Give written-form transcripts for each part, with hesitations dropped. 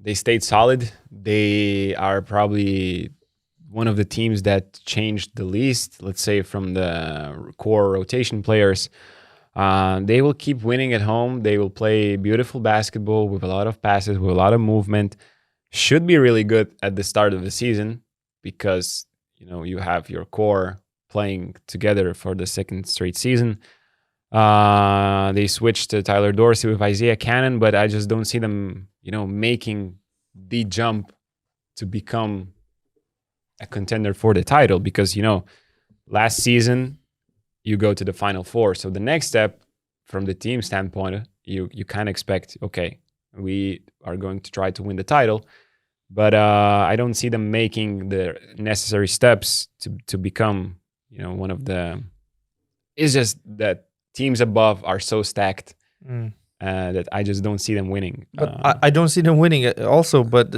they stayed solid. They are probably one of the teams that changed the least, let's say, from the core rotation players. They will keep winning at home. They will play beautiful basketball with a lot of passes, with a lot of movement. Should be really good at the start of the season because you have your core playing together for the second straight season. They switched to Tyler Dorsey with Isaiah Cannon, but I just don't see them, making the jump to become a contender for the title because, last season you go to the Final Four. So the next step from the team standpoint, you kind of expect, okay, we are going to try to win the title. But I don't see them making the necessary steps to become, one of the... It's just that teams above are so stacked that I just don't see them winning. But I don't see them winning also, but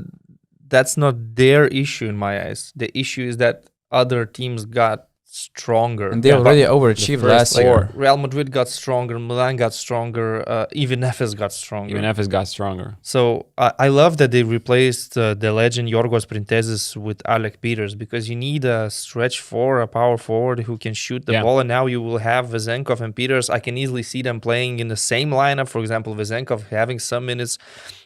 that's not their issue in my eyes. The issue is that other teams got stronger. And they already overachieved last year. Real Madrid got stronger, Milan got stronger, even Efes got stronger. Even Efes got stronger. So I love that they replaced the legend Yorgos Printezis with Alec Peters because you need a stretch four, a power forward who can shoot the ball. And now you will have Vezenkov and Peters. I can easily see them playing in the same lineup. For example, Vezenkov having some minutes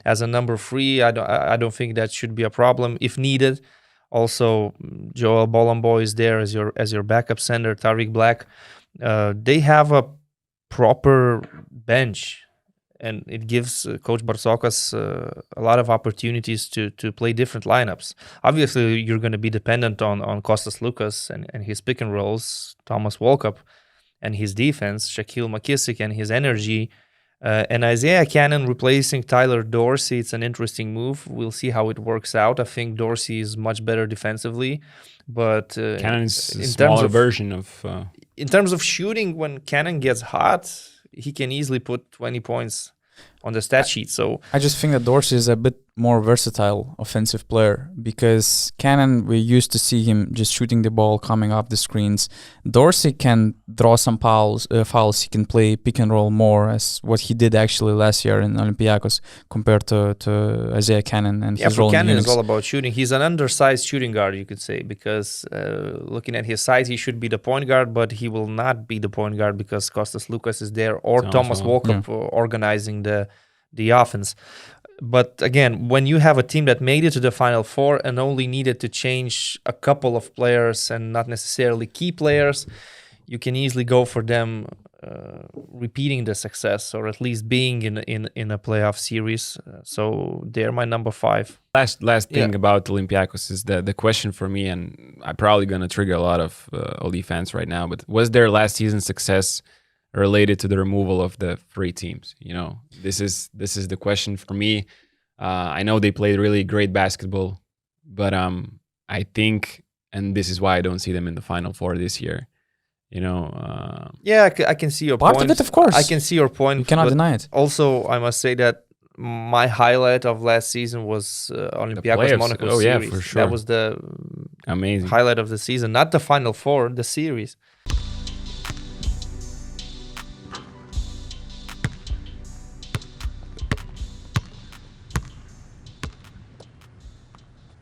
as a number 3. I don't think that should be a problem if needed. Also, Joel Bolomboy is there as your backup center. Tariq Black, they have a proper bench, and it gives Coach Barsokas a lot of opportunities to play different lineups. Obviously, you're going to be dependent on Kostas Lukas and his pick and rolls, Thomas Walkup and his defense, Shaquille McKissick and his energy. And Isaiah Cannon replacing Tyler Dorsey, it's an interesting move. We'll see how it works out. I think Dorsey is much better defensively, but Cannon is a smaller version of... In terms of shooting, when Cannon gets hot, he can easily put 20 points on the stat sheet. So I just think that Dorsey is a bit more versatile offensive player because Cannon, we used to see him just shooting the ball, coming up the screens. Dorsey can draw some fouls. He can play pick and roll more, as what he did actually last year in Olympiacos compared to Isaiah Cannon and his role in Unix. Cannon is all about shooting. He's an undersized shooting guard, you could say, because looking at his size, he should be the point guard, but he will not be the point guard because Kostas Lukas is there or Thomas Walkup organizing the offense. But again, when you have a team that made it to the Final Four and only needed to change a couple of players and not necessarily key players, you can easily go for them repeating the success or at least being in a playoff series. So they're my number 5. Last thing about Olympiacos is the question for me, and I'm probably going to trigger a lot of Oli fans right now, but was their last season success related to the removal of the 3 teams? This is the question for me. I know they played really great basketball, but I think, and this is why I don't see them in the Final Four this year. I can see your point. Part of it, of course. I can see your point. You cannot deny it. Also, I must say that my highlight of last season was Olympiacos Monaco series. Yeah, for sure. That was the amazing highlight of the season, not the Final Four, the series.